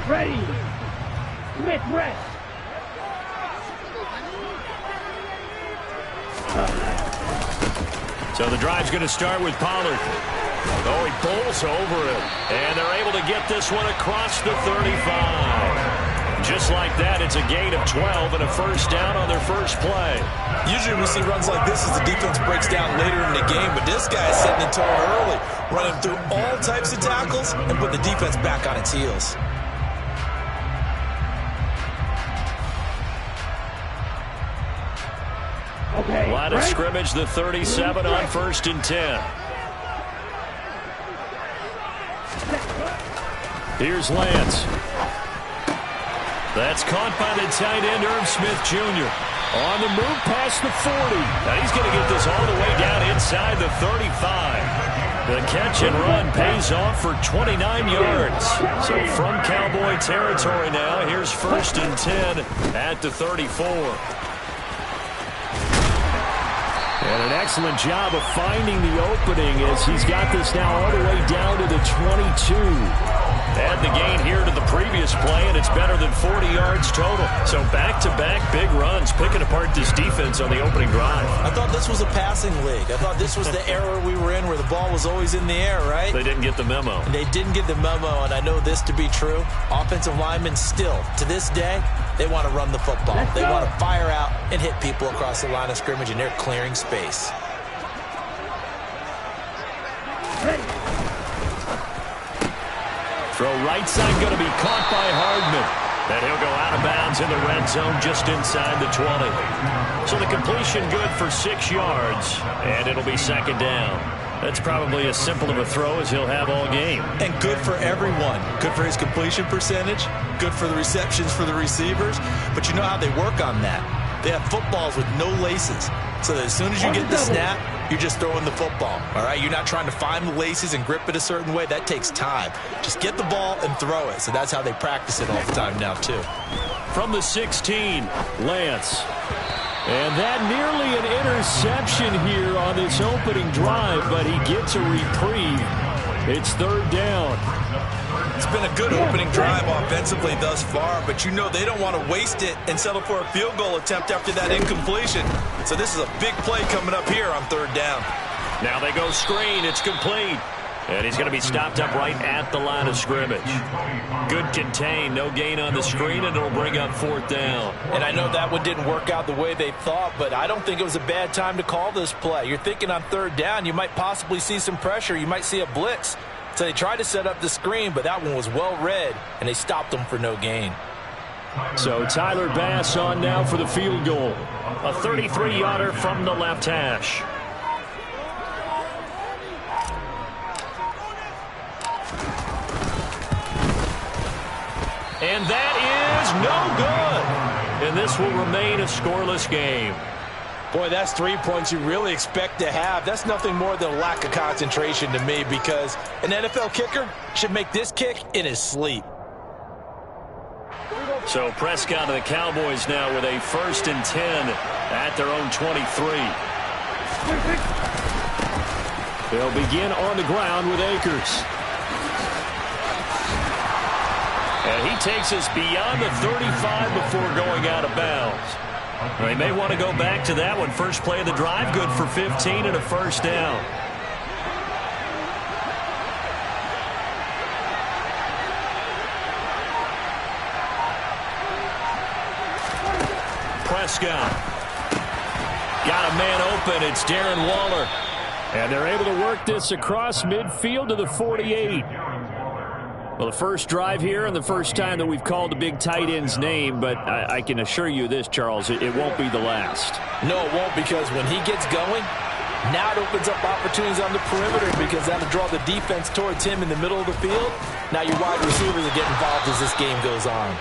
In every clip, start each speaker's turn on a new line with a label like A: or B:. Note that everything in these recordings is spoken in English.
A: Ready. Commit rest.
B: So the drive's going to start with Pollard. Oh, he pulls over it. And they're able to get this one across the 35. Just like that, it's a gain of 12 and a first down on their first play.
C: Usually we see runs like this as the defense breaks down later in the game, but this guy's setting the tone early, running through all types of tackles and put the defense back on its heels.
A: Okay.
B: Line of scrimmage, the 37 on 1st and 10. Here's Lance. That's caught by the tight end, Irv Smith Jr. On the move past the 40. Now he's going to get this all the way down inside the 35. The catch and run pays off for 29 yards. So from Cowboy territory now, here's 1st and 10 at the 34. And an excellent job of finding the opening as he's got this now all the way down to the 22. Add the gain here to the previous play, and it's better than 40 yards total. So back-to-back big runs, picking apart this defense on the opening drive.
C: I thought this was a passing league. I thought this was the era we were in where the ball was always in the air, right?
B: They didn't get the memo.
C: And they didn't get the memo, and I know this to be true. Offensive linemen still, to this day, they want to run the football. They want to fire out and hit people across the line of scrimmage, and they're clearing space.
B: Throw right side going to be caught by Hardman. And he'll go out of bounds in the red zone just inside the 20. So the completion good for 6 yards, and it'll be 2nd down. That's probably as simple of a throw as he'll have all game.
C: And good for everyone. Good for his completion percentage. Good for the receptions for the receivers. But you know how they work on that. They have footballs with no laces. So that as soon as you get the snap, you're just throwing the football. All right? You're not trying to find the laces and grip it a certain way. That takes time. Just get the ball and throw it. So that's how they practice it all the time now, too.
B: From the 16, Lance. And that nearly an interception here on this opening drive, but he gets a reprieve. It's 3rd down.
C: It's been a good opening drive offensively thus far, but you know they don't want to waste it and settle for a field goal attempt after that incompletion. So this is a big play coming up here on 3rd down.
B: Now they go screen. It's complete. And he's going to be stopped up right at the line of scrimmage. Good contain. No gain on the screen, and it'll bring up 4th down.
C: And I know that one didn't work out the way they thought, but I don't think it was a bad time to call this play. You're thinking on 3rd down, you might possibly see some pressure. You might see a blitz. So they tried to set up the screen, but that one was well read, and they stopped them for no gain.
B: So Tyler Bass on now for the field goal. A 33-yarder from the left hash. And that is no good. And this will remain a scoreless game.
C: Boy, that's 3 points you really expect to have. That's nothing more than a lack of concentration to me, because an NFL kicker should make this kick in his sleep.
B: So Prescott and the Cowboys now with a 1st and 10 at their own 23. They'll begin on the ground with Akers. And he takes us beyond the 35 before going out of bounds. They may want to go back to that one. First play of the drive, good for 15 and a 1st down. Prescott. Got a man open. It's Darren Waller. And they're able to work this across midfield to the 48. Well, the first drive here and the first time that we've called the big tight end's name, but I can assure you this, Charles, it won't be the last.
C: No, it won't, because when he gets going, now it opens up opportunities on the perimeter, because that'll draw the defense towards him in the middle of the field. Now your wide receivers will get involved as this game goes on.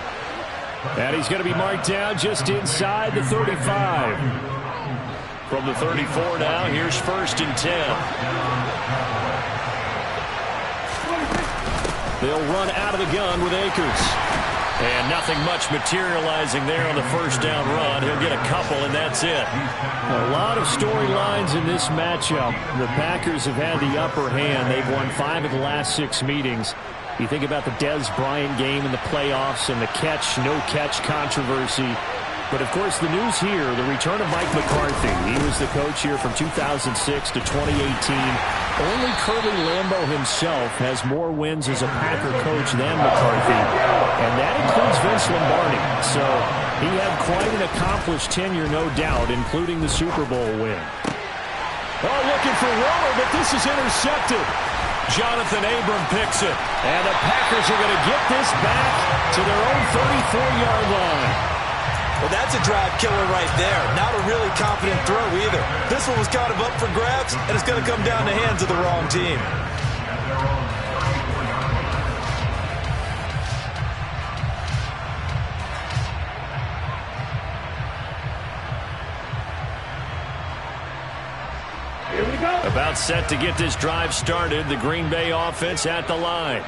B: And he's going to be marked down just inside the 35. From the 34 now, here's 1st and 10. They'll run out of the gun with Akers. And nothing much materializing there on the 1st down run. He'll get a couple, and that's it. A lot of storylines in this matchup. The Packers have had the upper hand. They've won 5 of the last 6 meetings. You think about the Dez Bryant game in the playoffs and the catch, no catch controversy. But, of course, the news here, the return of Mike McCarthy. He was the coach here from 2006 to 2018. Only Curly Lambeau himself has more wins as a Packer coach than McCarthy, and that includes Vince Lombardi. So he had quite an accomplished tenure, no doubt, including the Super Bowl win.
D: Oh, looking for Waller, but this is intercepted.
B: Jonathan Abram picks it, and the Packers are going to get this back to their own 34-yard line.
C: Well, that's a drive killer right there. Not a really confident throw either. This one was kind of up for grabs, and it's going to come down the hands of the wrong team.
A: Here we go.
B: About set to get this drive started, the Green Bay offense at the line.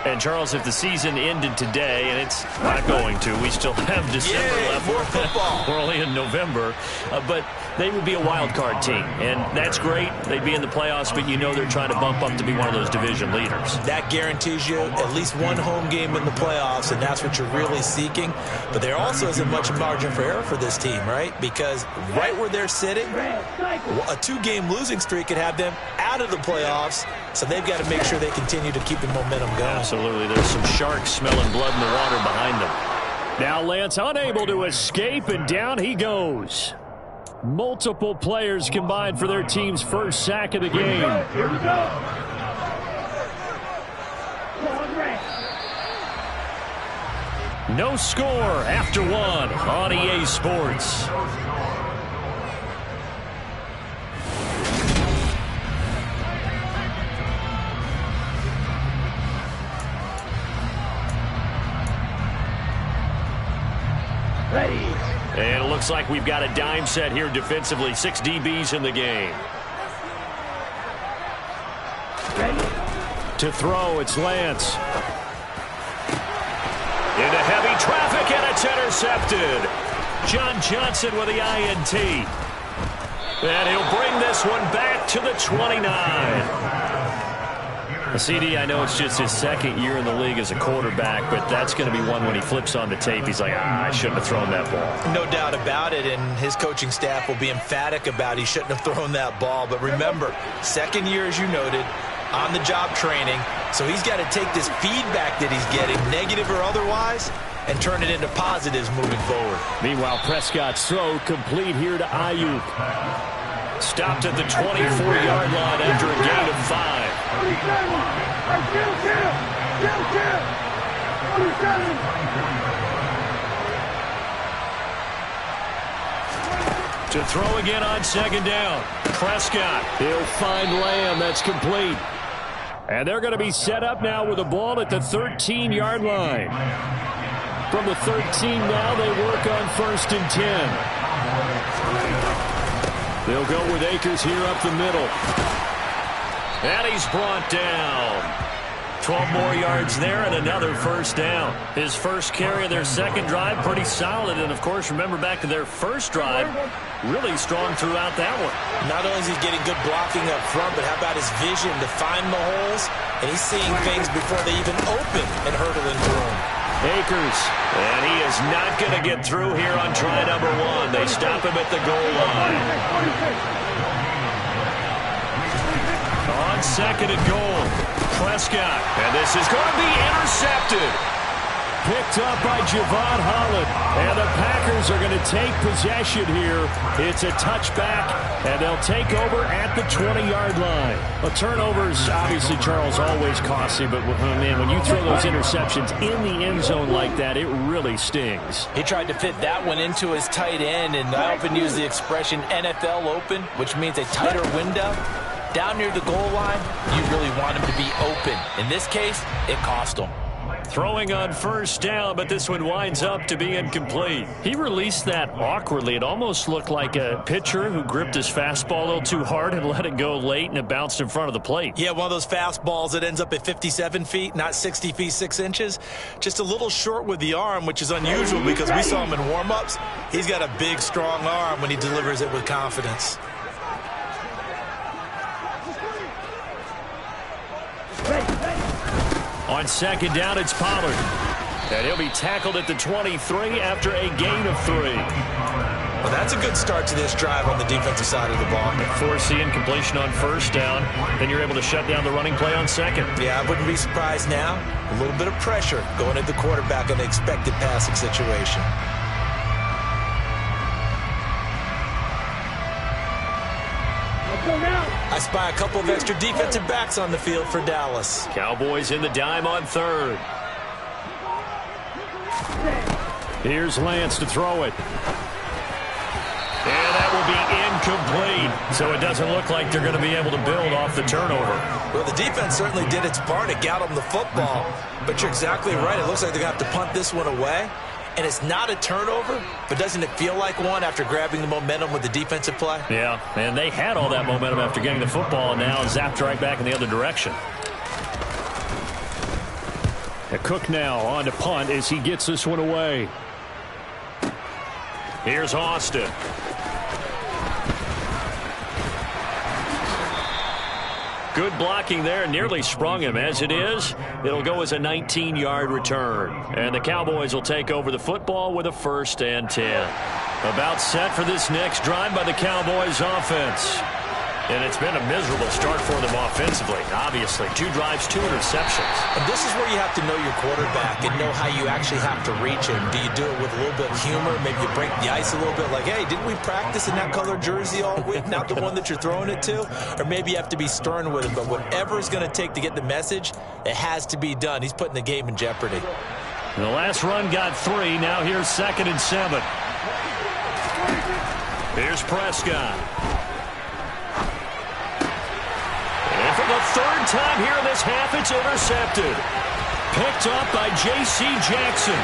B: And, Charles, if the season ended today, and it's not going to, we still have December left.
C: More football.
B: We're only in November. But they would be a wild card team, and that's great. They'd be in the playoffs, but you know they're trying to bump up to be one of those division leaders.
C: That guarantees you at least one home game in the playoffs, and that's what you're really seeking. But there also isn't much margin for error for this team, right? Because right where they're sitting, a two-game losing streak could have them out of the playoffs, so they've got to make sure they continue to keep the momentum going.
B: Absolutely. There's some sharks smelling blood in the water behind them. Now Lance unable to escape, and down he goes. Multiple players combined for their team's first sack of the game.
A: Here we go.
B: No score after one on EA Sports.
A: Ready.
B: And it looks like we've got a dime set here defensively. 6 DBs in the game.
A: Ready.
B: To throw, it's Lance. Into heavy traffic, and it's intercepted. John Johnson with the INT. And he'll bring this one back to the 29. CD, I know it's just his second year in the league as a quarterback, but that's going to be one when he flips on the tape. He's like, I shouldn't have thrown that ball.
C: No doubt about it, and his coaching staff will be emphatic about he shouldn't have thrown that ball. But remember, second year, as you noted, on-the-job training, so he's got to take this feedback that he's getting, negative or otherwise, and turn it into positives moving forward.
B: Meanwhile, Prescott's throw complete here to Ayuk. Stopped at the 24-yard line after a gain of 5. To throw again on second down. Prescott. He'll find Lamb. That's complete. And they're going to be set up now with a ball at the 13-yard line. From the 13 now, they work on 1st and 10. They'll go with Akers here up the middle. And he's brought down. 12 more yards there and another first down. His first carry of their second drive, pretty solid. And, of course, remember back to their first drive, really strong throughout that one.
C: Not only is he getting good blocking up front, but how about his vision to find the holes? And he's seeing things before they even open and hurdling through them.
B: Akers, and he is not going to get through here on try number 1. They stop him at the goal line. On second and goal, Prescott, and this is going to be intercepted. Picked up by Javon Holland, and the Packers are going to take possession here. It's a touchback, and they'll take over at the 20-yard line. Well, turnovers, obviously, Charles, always costly, but, man, when you throw those interceptions in the end zone like that, it really stings.
C: He tried to fit that one into his tight end, and I often use the expression NFL open, which means a tighter window. Down near the goal line, you really want him to be open. In this case, it cost him.
B: Throwing on first down, but this one winds up to be incomplete. He released that awkwardly. It almost looked like a pitcher who gripped his fastball a little too hard and let it go late, and it bounced in front of the plate.
C: Yeah, one of those fastballs that ends up at 57 feet, not 60 feet, 6 inches. Just a little short with the arm, which is unusual because we saw him in warm-ups. He's got a big, strong arm when he delivers it with confidence.
B: On second down, it's Pollard. And he'll be tackled at the 23 after a gain of 3.
C: Well, that's a good start to this drive on the defensive side of the ball.
B: Force the incompletion on first down. Then you're able to shut down the running play on second.
C: Yeah, I wouldn't be surprised now. A little bit of pressure going at the quarterback in the expected passing situation. I spy a couple of extra defensive backs on the field for Dallas.
B: Cowboys in the dime on third. Here's Lance to throw it. And that will be incomplete. So it doesn't look like they're going to be able to build off the turnover.
C: Well, the defense certainly did its part to get them the football. But you're exactly right. It looks like they're going to have to punt this one away. And it's not a turnover, but doesn't it feel like one after grabbing the momentum with the defensive play?
B: Yeah, and they had all that momentum after getting the football, and now zapped right back in the other direction. Cook now on to punt as he gets this one away. Here's Austin. Good blocking there, nearly sprung him. As it is, it'll go as a 19-yard return. And the Cowboys will take over the football with a 1st and 10. About set for this next drive by the Cowboys offense. And it's been a miserable start for them offensively, obviously. 2 drives, 2 interceptions.
C: And this is where you have to know your quarterback and know how you actually have to reach him. Do you do it with a little bit of humor? Maybe you break the ice a little bit like, hey, didn't we practice in that color jersey all week, not the one that you're throwing it to? Or maybe you have to be stern with him. But whatever it's going to take to get the message, it has to be done. He's putting the game in jeopardy.
B: The last run got 3. Now here's 2nd and 7. Here's Prescott. For the 3rd time here in this half, it's intercepted. Picked up by J.C. Jackson.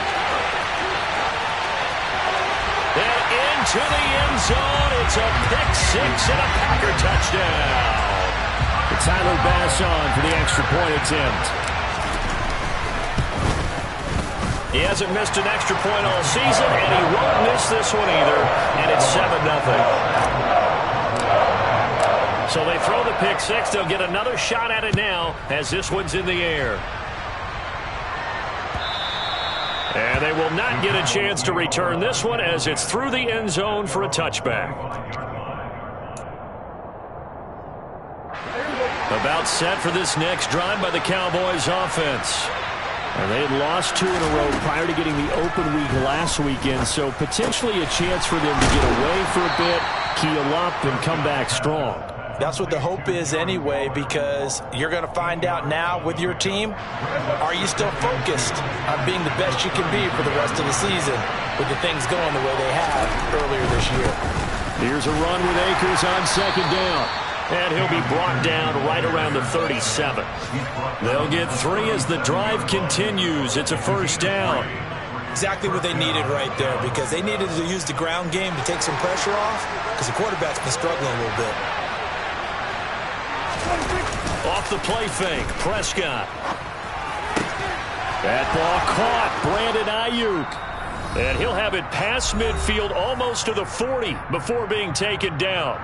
B: And into the end zone. It's a pick 6 and a Packer touchdown. Tyler Bass on for the extra point attempt. He hasn't missed an extra point all season, and he won't miss this one either. And it's 7-0. So they throw the pick 6. They'll get another shot at it now as this one's in the air. And they will not get a chance to return this one as it's through the end zone for a touchback. About set for this next drive by the Cowboys offense. And they had lost 2 in a row prior to getting the open week last weekend, so potentially a chance for them to get away for a bit, keel up, and come back strong.
C: That's what the hope is anyway, because you're going to find out now with your team, are you still focused on being the best you can be for the rest of the season with the things going the way they have earlier this year?
B: Here's a run with Akers on 2nd down. And he'll be brought down right around the 37. They'll get 3 as the drive continues. It's a 1st down.
C: Exactly what they needed right there, because they needed to use the ground game to take some pressure off, because the quarterback's been struggling a little bit.
B: Off the play fake, Prescott. That ball caught, Brandon Ayuk. And he'll have it past midfield almost to the 40 before being taken down.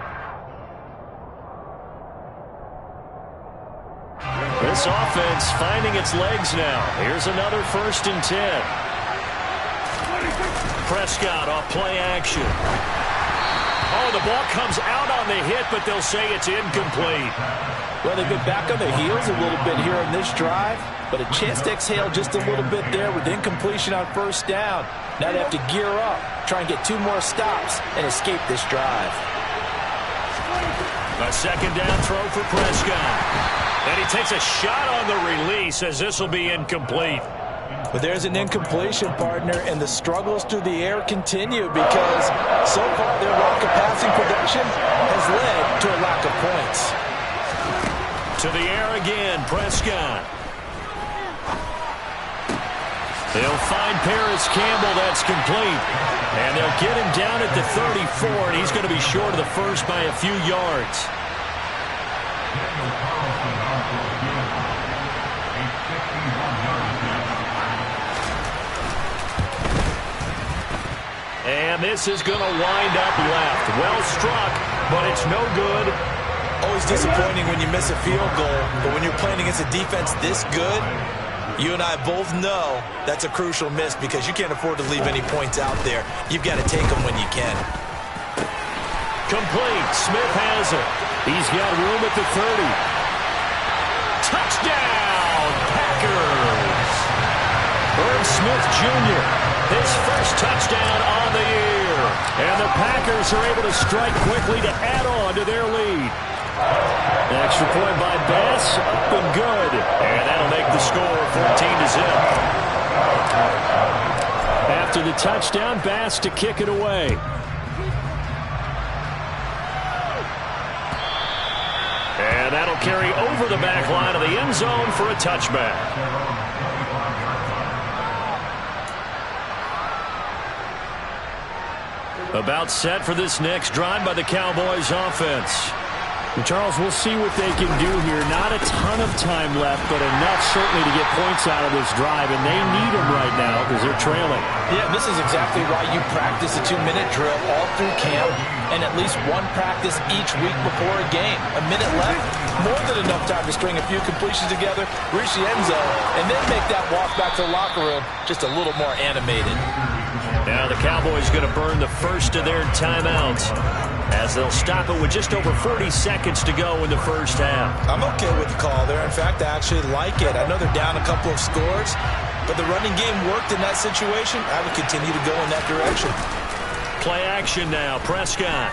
B: This offense finding its legs now. Here's another 1st and 10. Prescott off play action. Oh, the ball comes out on the hit, but they'll say it's incomplete.
C: Well, they've been back on their heels a little bit here in this drive, but a chance to exhale just a little bit there with incompletion on 1st down. Now they have to gear up, try and get 2 more stops, and escape this drive.
B: A 2nd down throw for Prescott. And he takes a shot on the release as this will be incomplete.
C: But there's an incompletion, partner, and the struggles through the air continue because so far their lack of passing production has led to a lack of points.
B: To the air again, Prescott. They'll find Paris Campbell. That's complete. And they'll get him down at the 34, and he's going to be short of the 1st by a few yards. And this is going to wind up left. Well struck, but it's no good.
C: Always disappointing when you miss a field goal, but when you're playing against a defense this good, You and I both know that's a crucial miss because you can't afford to leave any points out there. You've got to take them when you can.
B: Complete. Smith has it. He's got room at the 30. Touchdown, Packers. Irv Smith Jr., his first touchdown on the year. And the Packers are able to strike quickly to add on to their lead. Extra point by Bass, up and good. And that'll make the score 14-0. After the touchdown, Bass to kick it away. And that'll carry over the back line of the end zone for a touchback. About set for this next drive by the Cowboys offense.
D: And Charles, we'll see what they can do here. Not a ton of time left, but enough certainly to get points out of this drive, and they need them right now because they're trailing.
E: Yeah, this is exactly why you practice a 2-minute drill all through camp and at least one practice each week before a game. A minute left, more than enough time to string a few completions together, reach the end zone, and then make that walk back to the locker room just a little more animated.
B: Now the Cowboys going to burn the first of their timeouts as they'll stop it with just over 40 seconds to go in the first half.
C: I'm okay with the call there. In fact, I actually like it. I know they're down a couple of scores, but the running game worked in that situation. I would continue to go in that direction.
B: Play action now. Prescott.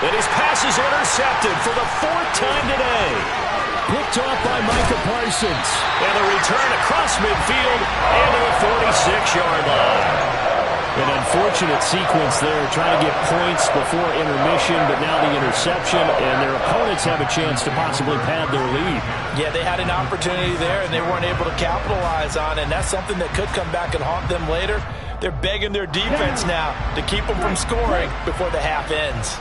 B: And his pass is intercepted for the 4th time today.
D: Picked off by Micah Parsons.
B: And the return across midfield and to the 46-yard line. An unfortunate sequence there, trying to get points before intermission, but now the interception, and their opponents have a chance to possibly pad their lead.
E: Yeah, they had an opportunity there, and they weren't able to capitalize on it, and that's something that could come back and haunt them later. They're begging their defense now to keep them from scoring before the half ends.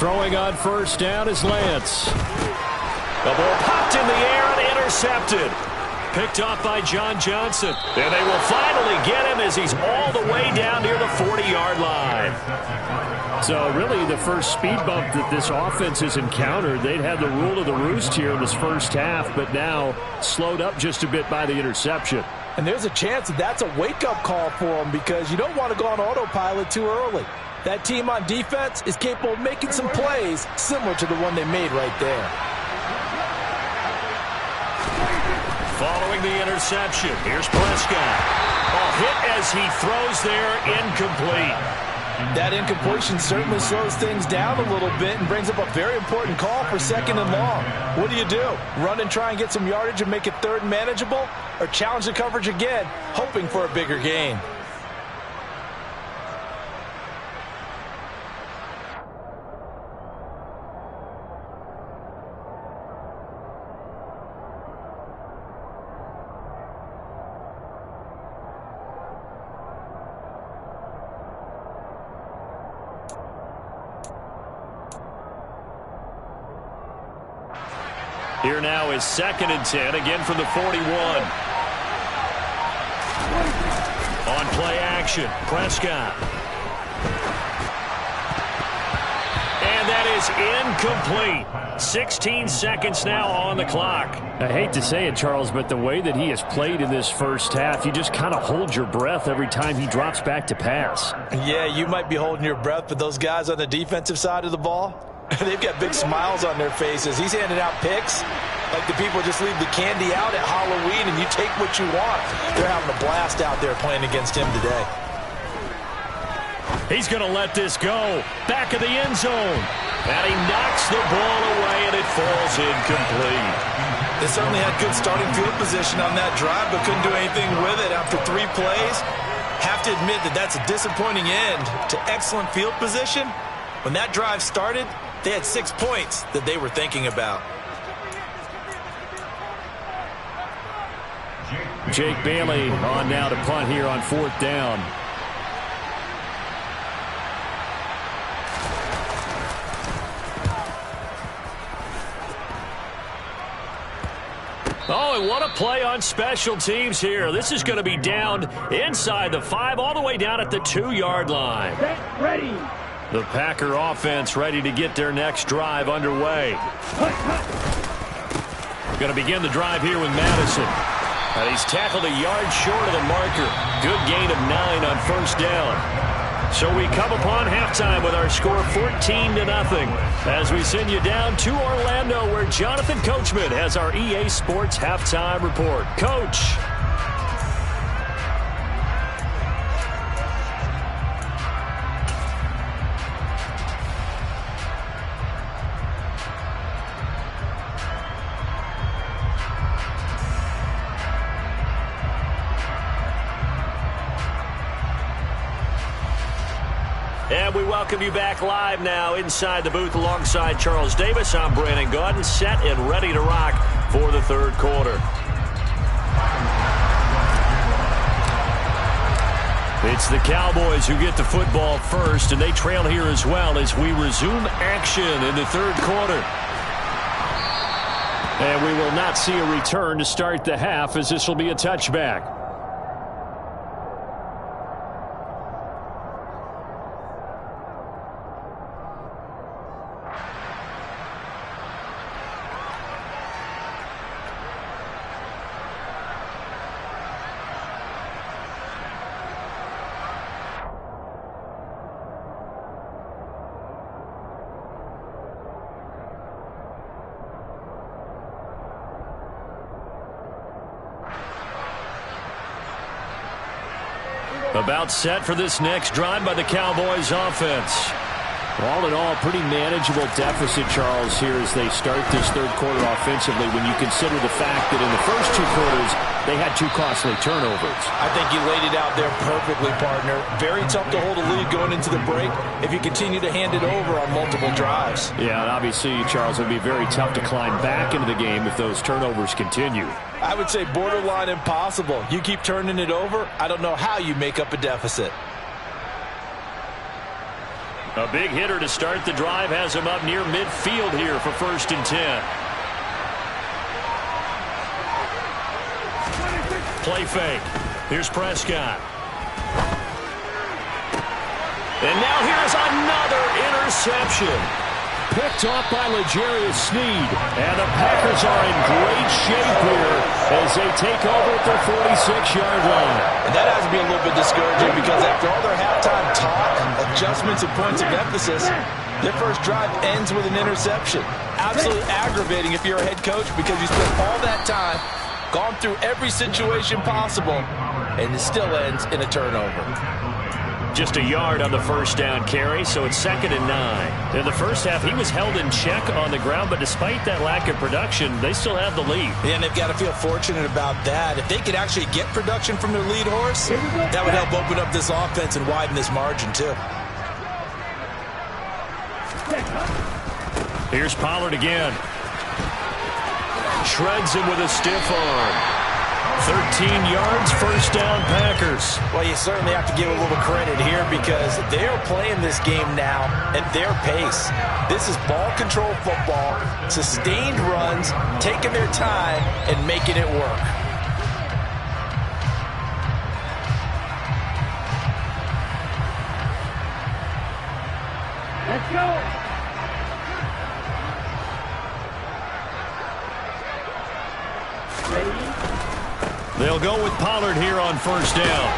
B: Throwing on first down is Lance. The ball popped in the air and intercepted. Picked off by John Johnson. And they will finally get him as he's all the way down near the 40-yard line.
D: So really the first speed bump that this offense has encountered, they'd had the rule of the roost here in this first half, but now slowed up just a bit by the interception.
E: And there's a chance that that's a wake-up call for them because you don't want to go on autopilot too early. That team on defense is capable of making some plays similar to the one they made right there.
B: Following the interception, here's Prescott. Ball hit as he throws there, incomplete.
E: That incompletion certainly slows things down a little bit and brings up a very important call for 2nd and long. What do? Run and try and get some yardage and make it 3rd and manageable? Or challenge the coverage again, hoping for a bigger gain?
B: Here now is 2nd and 10, again from the 41. On play action, Prescott. And that is incomplete. 16 seconds now on the clock.
D: I hate to say it, Charles, but the way that he has played in this first half, you just kind of hold your breath every time he drops back to pass.
E: Yeah, you might be holding your breath, but those guys on the defensive side of the ball, they've got big smiles on their faces. He's handing out picks like the people just leave the candy out at Halloween and you take what you want. They're having a blast out there playing against him today.
B: He's going to let this go. Back of the end zone. And he knocks the ball away and it falls incomplete.
C: They certainly had good starting field position on that drive, but couldn't do anything with it after 3 plays. Have to admit that that's a disappointing end to excellent field position. When that drive started, they had 6 points that they were thinking about.
D: Jake Bailey on now to punt here on 4th down.
B: Oh, and what a play on special teams here. This is going to be down inside the 5, all the way down at the 2-yard line.
A: Get ready.
B: The Packer offense ready to get their next drive underway. Going to begin the drive here with Madison. And he's tackled a yard short of the marker. Good gain of 9 on first down. So we come upon halftime with our score 14-0 as we send you down to Orlando, where Jonathan Coachman has our EA Sports halftime report. Coach. And we welcome you back live now inside the booth alongside Charles Davis. I'm Brandon Gaudin, set and ready to rock for the third quarter. It's the Cowboys who get the football first, and they trail here as well as we resume action in the third quarter. And we will not see a return to start the half, as this will be a touchback. About set for this next drive by the Cowboys offense. All in all, pretty manageable deficit, Charles, here as they start this third quarter offensively when you consider the fact that in the first two quarters they had 2 costly turnovers.
E: I think you laid it out there perfectly, partner. Very tough to hold a lead going into the break if you continue to hand it over on multiple drives.
B: Yeah, and obviously, Charles, it would be very tough to climb back into the game if those turnovers continue.
E: I would say borderline impossible. You keep turning it over, I don't know how you make up a deficit.
B: A big hitter to start the drive has him up near midfield here for 1st and 10. Play fake. Here's Prescott. And now here's another interception. Picked off by L'Jarius Sneed. And the Packers are in great shape here as they take over at their 46-yard line.
E: And that has to be a little bit discouraging because after all their halftime talk, adjustments and points of emphasis, their first drive ends with an interception. Absolutely aggravating if you're a head coach because you spent all that time, gone through every situation possible, and it still ends in a turnover.
B: Just a yard on the first down carry, so it's 2nd and 9. In the first half, he was held in check on the ground, but despite that lack of production, they still have the lead.
E: And they've got to feel fortunate about that. If they could actually get production from their lead horse, that would help open up this offense and widen this margin, too.
B: Here's Pollard again. Shreds him with a stiff arm. 13 yards, first down, Packers.
E: Well, you certainly have to give a little credit here because they are playing this game now at their pace. This is ball control football, sustained runs, taking their time and making it work.
A: Let's go.
B: They'll go with Pollard here on first down.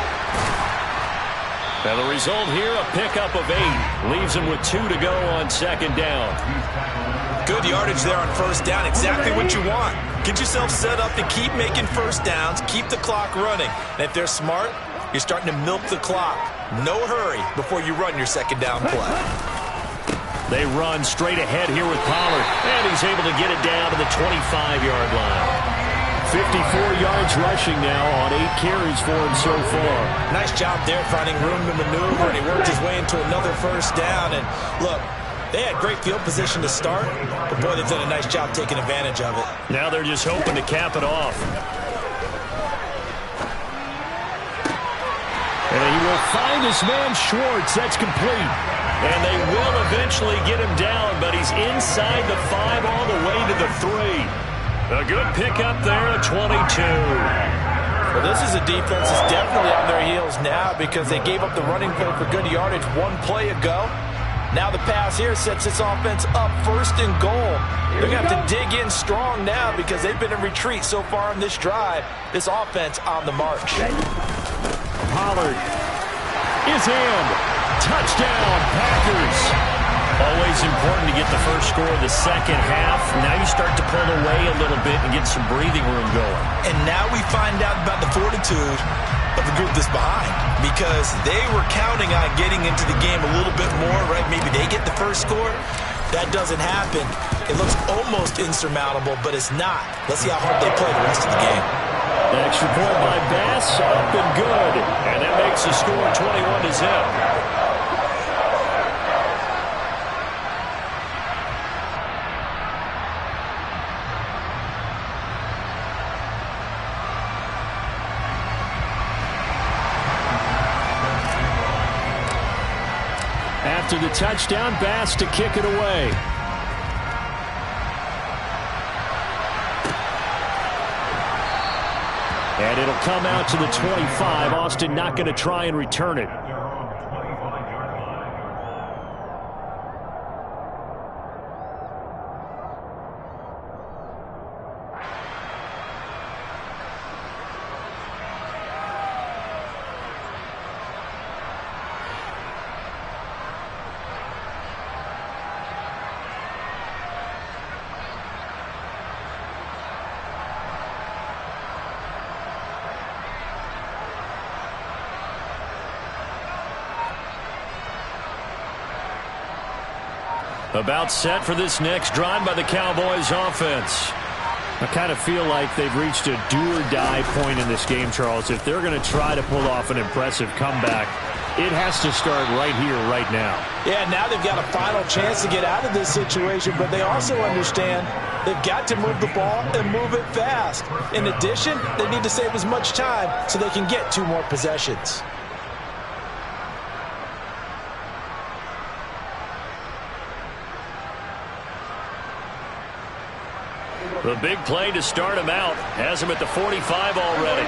B: And the result here, a pickup of 8. Leaves him with 2 to go on 2nd down.
C: Good yardage there on first down. Exactly what you want. Get yourself set up to keep making first downs, keep the clock running. And if they're smart, you're starting to milk the clock. No hurry before you run your 2nd down play.
B: They run straight ahead here with Pollard. And he's able to get it down to the 25-yard line. 54 yards rushing now on 8 carries for him so far.
E: Nice job there finding room to maneuver, and he worked his way into another first down. And look, they had great field position to start, but boy, they've done a nice job taking advantage of it.
B: Now they're just hoping to cap it off. And he will find his man Schwartz. That's complete. And they will eventually get him down, but he's inside the 5 all the way to the 3. A good pickup there at 22.
E: Well, this is a defense that's definitely on their heels now because they gave up the running play for good yardage 1 play ago. Now the pass here sets this offense up 1st and goal. They're going to have to dig in strong now because they've been in retreat so far in this drive. This offense on the march.
D: Pollard is in. Touchdown, Packers.
B: Always important to get the first score of the second half. Now you start to pull away a little bit and get some breathing room going.
C: And now we find out about the fortitude of the group that's behind, because they were counting on getting into the game a little bit more, right? Maybe they get the first score. That doesn't happen. It looks almost insurmountable, but it's not. Let's see how hard they play the rest of the game.
B: An extra point by Bass, up and good. And that makes the score 21-0.
D: After the touchdown, Bass to kick it away. And it'll come out to the 25. Austin not going to try and return it.
B: About set for this next drive by the Cowboys offense.
D: I kind of feel like they've reached a do-or-die point in this game, Charles. If they're going to try to pull off an impressive comeback, it has to start right here, right now.
E: Yeah, now they've got a final chance to get out of this situation, but they also understand they've got to move the ball and move it fast. In addition, they need to save as much time so they can get 2 more possessions.
B: The big play to start him out has him at the 45 already.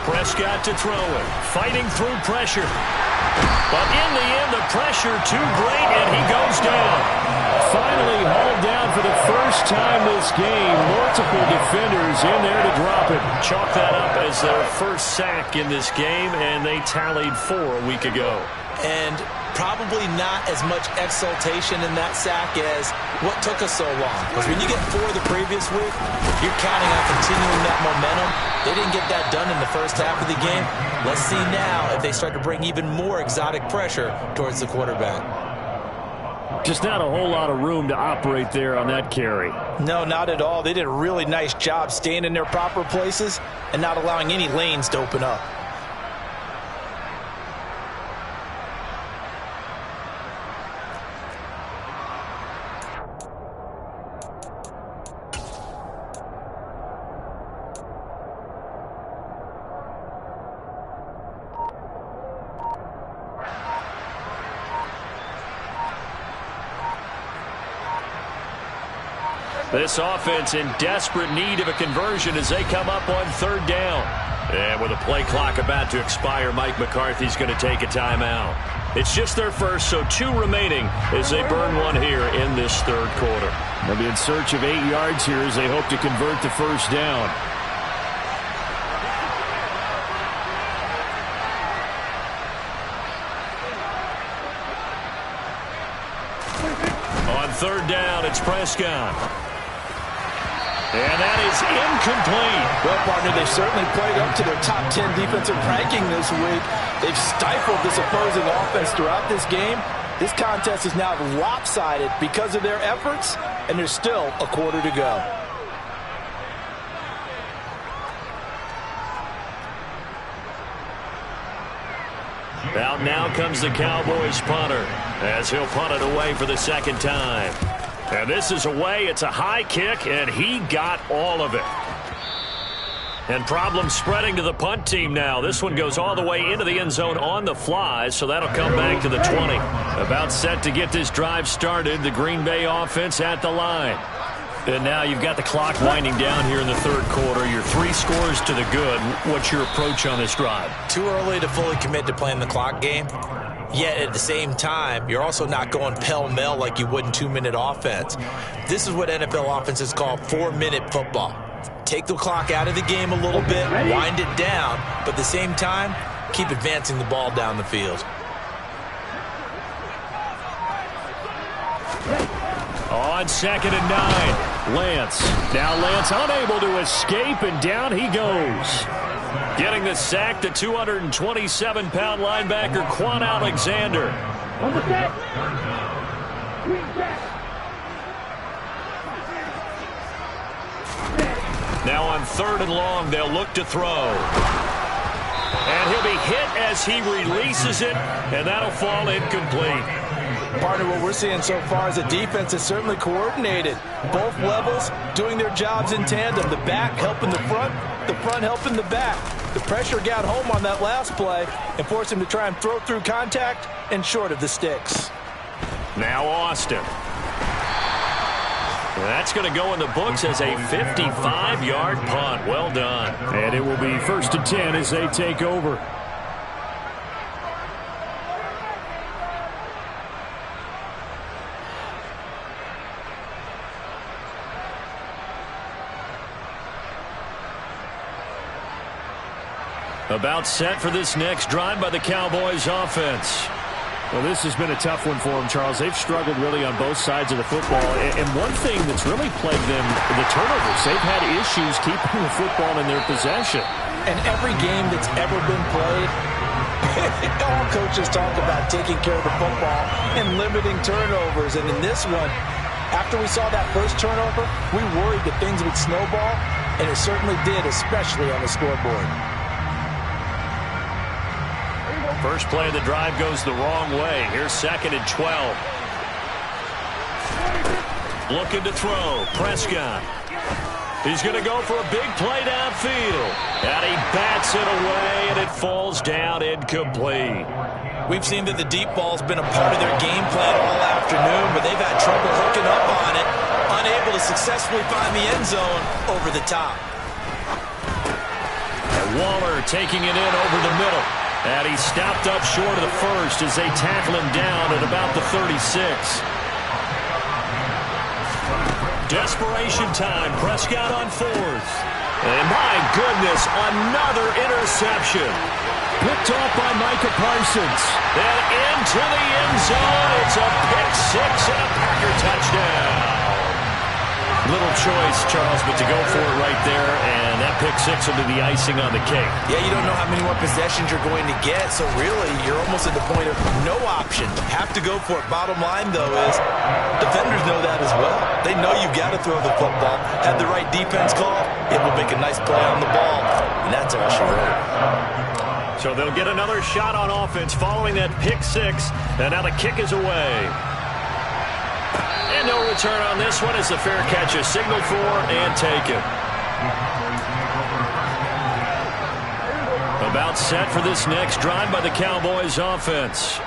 B: Prescott to throw it, fighting through pressure. But in the end, the pressure too great, and he goes down.
D: Finally hauled down for the first time this game. Multiple defenders in there to drop it.
B: Chalk that up as their first sack in this game, and they tallied 4 a week ago.
C: And probably not as much exultation in that sack as what took us so long. Because when you get 4 the previous week, you're counting on continuing that momentum. They didn't get that done in the first half of the game. Let's see now if they start to bring even more exotic pressure towards the quarterback.
D: Just not a whole lot of room to operate there on that carry.
E: No, not at all. They did a really nice job staying in their proper places and not allowing any lanes to open up.
B: This offense in desperate need of a conversion as they come up on 3rd down. And with a play clock about to expire, Mike McCarthy's going to take a timeout. It's just their first, so 2 remaining as they burn 1 here in this 3rd quarter.
D: They'll be in search of 8 yards here as they hope to convert the first down.
B: On 3rd down, it's Prescott. And that is incomplete.
E: Well, partner, they've certainly played up to their top 10 defensive ranking this week. They've stifled this opposing offense throughout this game. This contest is now lopsided because of their efforts, and there's still a quarter to go.
B: Out now comes the Cowboys punter as he'll punt it away for the 2nd time. And this is away. It's a high kick, and he got all of it. And problems spreading to the punt team now. This one goes all the way into the end zone on the fly, so that'll come back to the 20. About set to get this drive started. The Green Bay offense at the line. And now you've got the clock winding down here in the 3rd quarter. You're 3 scores to the good. What's your approach on this drive?
C: Too early to fully commit to playing the clock game.
E: Yet at the same time, you're also not going pell-mell like you would in 2-minute offense. This is what NFL offenses call 4-minute football. Take the clock out of the game a little bit, wind it down, but at the same time, keep advancing the ball down the field.
B: On 2nd and 9, Lance. Now Lance unable to escape, and down he goes. Getting the sack, the 227-pound linebacker, Quan Alexander.
A: On the set. Green set.
B: Now on 3rd and long, they'll look to throw. And he'll be hit as he releases it, and that'll fall incomplete.
E: Partner, what we're seeing so far is a defense that's certainly coordinated. Both levels doing their jobs in tandem. The back helping the front helping the back. The pressure got home on that last play and forced him to try and throw through contact and short of the sticks.
B: Now Austin. That's going to go in the books as a 55-yard punt. Well done.
D: And it will be 1st and 10 as they take over.
B: About set for this next drive by the Cowboys offense.
D: Well, this has been a tough one for them, Charles. They've struggled really on both sides of the football. And one thing that's really plagued them, the turnovers. They've had issues keeping the football in their possession.
E: And every game that's ever been played, all coaches talk about taking care of the football and limiting turnovers. And in this one, after we saw that first turnover, we worried that things would snowball, and it certainly did, especially on the scoreboard.
B: First play of the drive goes the wrong way. Here's 2nd and 12. Looking to throw. Prescott. He's going to go for a big play downfield. And he bats it away, and it falls down incomplete.
E: We've seen that the deep ball's been a part of their game plan all afternoon, but they've had trouble hooking up on it, unable to successfully find the end zone over the top.
B: And Waller taking it in over the middle. And he stopped up short of the first as they tackle him down at about the 36. Desperation time. Prescott on 4th. And my goodness, another interception. Picked off by Micah Parsons. And into the end zone. It's a pick 6 and a Packer touchdown. Little choice, Charles, but to go for it right there, and that pick 6 will be the icing on the cake.
E: Yeah, you don't know how many more possessions you're going to get, so really you're almost at the point of no option. Have to go for it. Bottom line, though, is defenders know that as well. They know you've got to throw the football. Have the right defense call, it will make a nice play on the ball, and that's all she wrote.
B: So they'll get another shot on offense following that pick 6, and now the kick is away. And no return on this one as the fair catch is signaled for and taken. About set for this next drive by the Cowboys offense.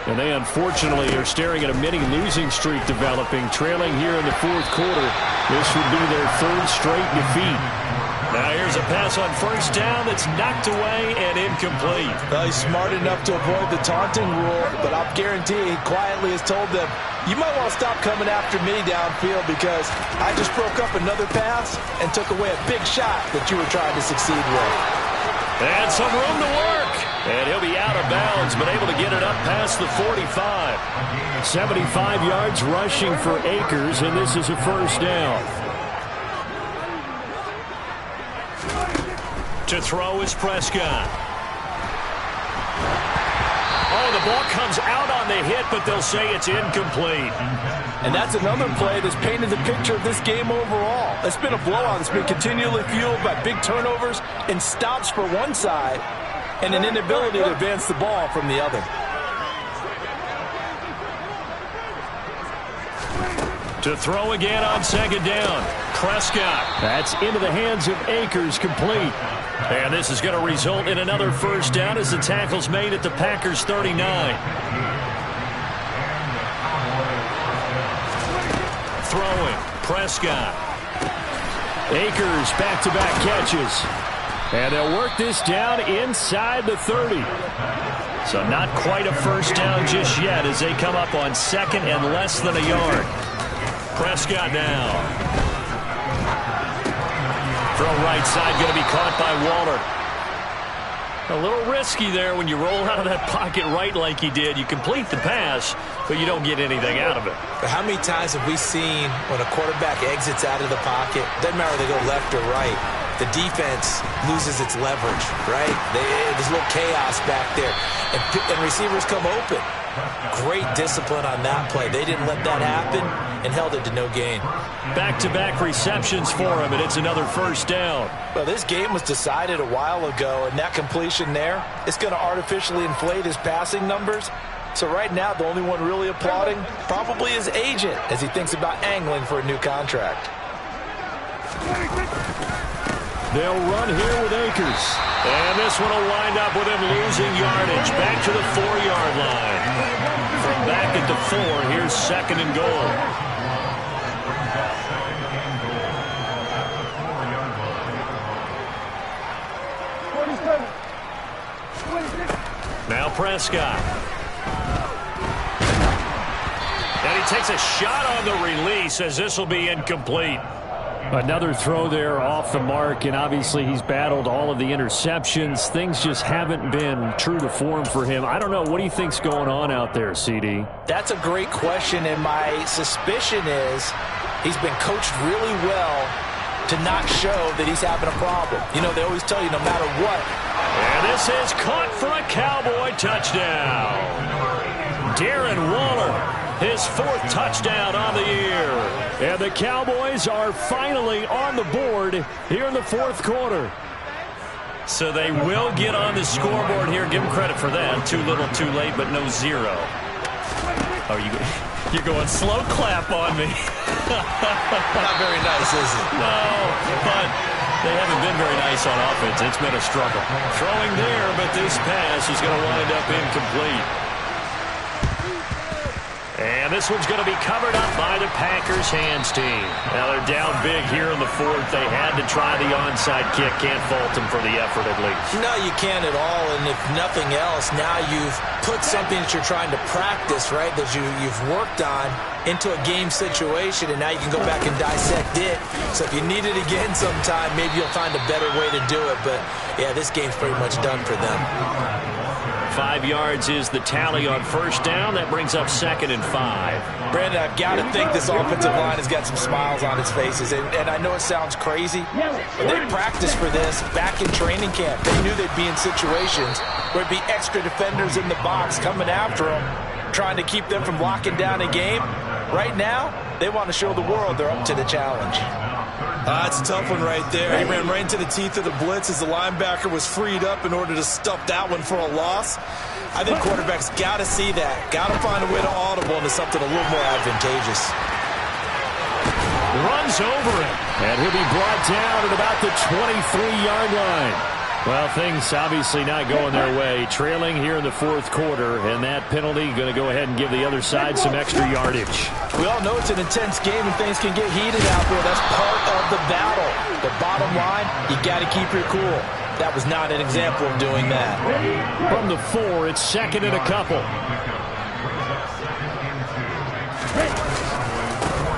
B: And they unfortunately are staring at a mini losing streak developing, trailing here in the 4th quarter. This would be their 3rd straight defeat. Now here's a pass on 1st down that's knocked away and incomplete.
E: Well, he's smart enough to avoid the taunting rule, but I'll guarantee he quietly has told them, you might want to stop coming after me downfield because I just broke up another pass and took away a big shot that you were trying to succeed with.
B: And some room to work. And he'll be out of bounds, but able to get it up past the 45.
D: 75 yards rushing for Akers, and this is a 1st down.
B: To throw is Prescott. Oh, the ball comes out on the hit, but they'll say it's incomplete.
E: And that's another play that's painted the picture of this game overall. It's been a blowout that's been continually fueled by big turnovers and stops for one side and an inability to advance the ball from the other.
B: To throw again on 2nd down. Prescott.
D: That's into the hands of Akers, complete.
B: And this is going to result in another 1st down as the tackle's made at the Packers 39. Throwing. Prescott.
D: Akers back-to-back catches. And they'll work this down inside the 30.
B: So not quite a first down just yet as they come up on second and less than a yard. Prescott now. Throw right side, going to be caught by Waller. A little risky there when you roll out of that pocket right like he did. You complete the pass, but you don't get anything out of it.
E: But how many times have we seen when a quarterback exits out of the pocket, doesn't matter if they go left or right, the defense loses its leverage, right? There's a little chaos back there, and receivers come open. Great discipline on that play. They didn't let that happen and held it to no gain.
B: Back-to-back receptions for him, and it's another first down.
E: Well, this game was decided a while ago, and that completion there, it's going to artificially inflate his passing numbers. So right now, the only one really applauding probably his agent as he thinks about angling for a new contract.
B: They'll run here with Akers. And this one will wind up with him losing yardage. Back to the 4-yard line. From back at the 4, here's second and goal. Now Prescott. And he takes a shot on the release as this will be incomplete.
D: Another throw there off the mark, and obviously he's battled all of the interceptions. Things just haven't been true to form for him. I don't know. What do you think's going on out there, CD?
E: That's a great question, and my suspicion is he's been coached really well to not show that he's having a problem. You know, they always tell you no matter what.
B: And this is caught for a Cowboy touchdown. Darren Waller, his 4th touchdown on the year. And the Cowboys are finally on the board here in the 4th quarter. So they will get on the scoreboard here. Give them credit for that. Too little, too late, but no 0. Oh, you're going slow clap on me.
E: Not very nice, is it?
B: No, but they haven't been very nice on offense. It's been a struggle. Throwing there, but this pass is going to wind up incomplete. And this one's going to be covered up by the Packers hands team. Now they're down big here in the 4th. They had to try the onside kick. Can't fault them for the effort at least.
E: No, you can't at all. And if nothing else, now you've put something that you're trying to practice, right, that you've worked on into a game situation, and now you can go back and dissect it. So if you need it again sometime, maybe you'll find a better way to do it. But, yeah, this game's pretty much done for them.
B: 5 yards is the tally on first down. That brings up second and 5.
E: Brandon, I've got to think this offensive line has got some smiles on its faces. And I know it sounds crazy, but they practiced for this back in training camp. They knew they'd be in situations where it'd be extra defenders in the box coming after them, trying to keep them from locking down a game. Right now, they want to show the world they're up to the challenge.
C: That's a tough one right there. He ran right into the teeth of the blitz as the linebacker was freed up in order to stuff that one for a loss. I think quarterbacks got to see that. Got to find a way to audible into something a little more advantageous.
B: Runs over it.
D: And he'll be brought down at about the 23-yard line. Well, things obviously not going their way. Trailing here in the 4th quarter, and that penalty going to go ahead and give the other side some extra yardage.
E: We all know it's an intense game and things can get heated out there. That's part of the battle. The bottom line, you got to keep your cool. That was not an example of doing that.
D: From the 4, it's second and a couple.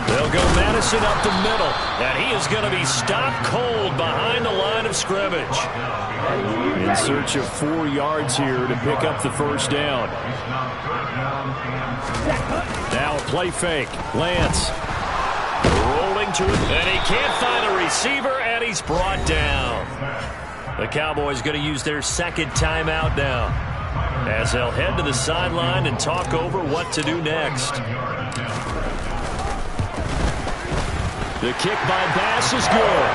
B: They'll go Madison up the middle, and he is going to be stopped cold behind the line of scrimmage.
D: In search of 4 yards here to pick up the first down. Now a play fake. Lance.
B: Rolling to it, and he can't find a receiver, and he's brought down. The Cowboys going to use their second timeout now, as they'll head to the sideline and talk over what to do next. The kick by Bass is good.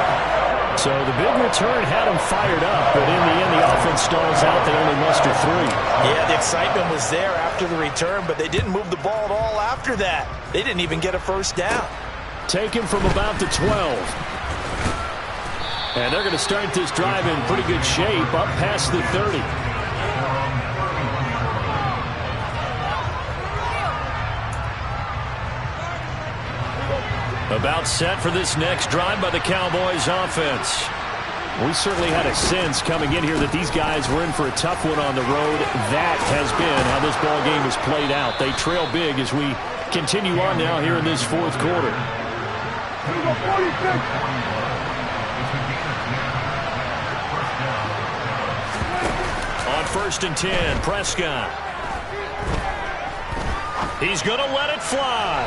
B: So the big return had him fired up, but in the end the offense stalls out. They only muster 3.
E: Yeah, the excitement was there after the return, but they didn't move the ball at all after that. They didn't even get a first down.
D: Taken from about the 12. And they're going to start this drive in pretty good shape, up past the 30.
B: About set for this next drive by the Cowboys offense.
D: We certainly had a sense coming in here that these guys were in for a tough one on the road. That has been how this ball game has played out. They trail big as we continue on now here in this fourth quarter.
B: On 1st and 10, Prescott. He's going to let it fly.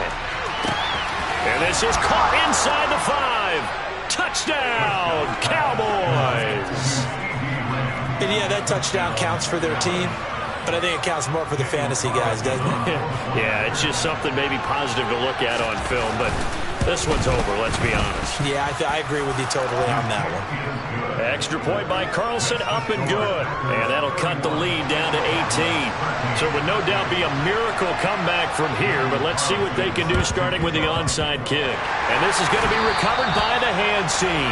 B: And this is caught inside the 5. Touchdown, Cowboys.
E: And yeah, that touchdown counts for their team, but I think it counts more for the fantasy guys, doesn't it?
B: Yeah, it's just something maybe positive to look at on film, but this one's over, let's be honest.
E: Yeah, I agree with you totally on that one.
B: Extra point by Carlson, up and good. And that'll cut the lead down to 18. So it would no doubt be a miracle comeback from here, but let's see what they can do starting with the onside kick. And this is going to be recovered by the hands team.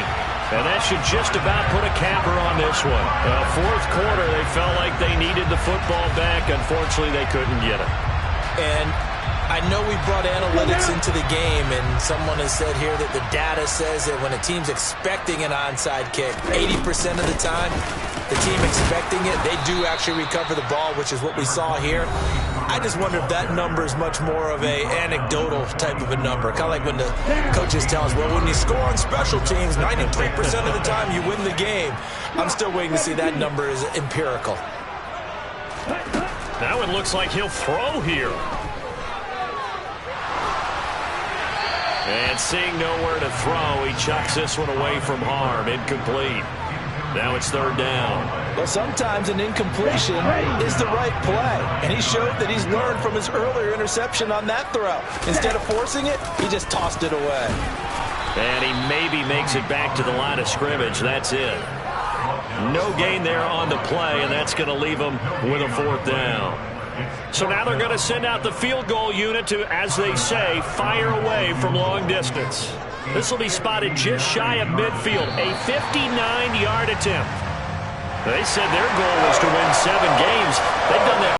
B: And that should just about put a capper on this one. Fourth quarter, they felt like they needed the football back. Unfortunately, they couldn't get it.
E: And I know we brought analytics into the game, and someone has said here that the data says that when a team's expecting an onside kick, 80% of the time, the team expecting it, they do actually recover the ball, which is what we saw here. I just wonder if that number is much more of a anecdotal type of a number. Kind of like when the coaches tell us, well, when you score on special teams, 93% of the time you win the game. I'm still waiting to see that number is empirical.
B: Now it looks like he'll throw here. And seeing nowhere to throw, he chucks this one away from harm. Incomplete. Now it's 3rd down.
E: Well, sometimes an incompletion is the right play. And he showed that he's learned from his earlier interception on that throw. Instead of forcing it, he just tossed it away.
B: And he maybe makes it back to the line of scrimmage. That's it. No gain there on the play, and that's going to leave him with a 4th down. So now they're going to send out the field goal unit to, as they say, fire away from long distance. This will be spotted just shy of midfield, a 59-yard attempt. They said their goal was to win 7 games. They've done that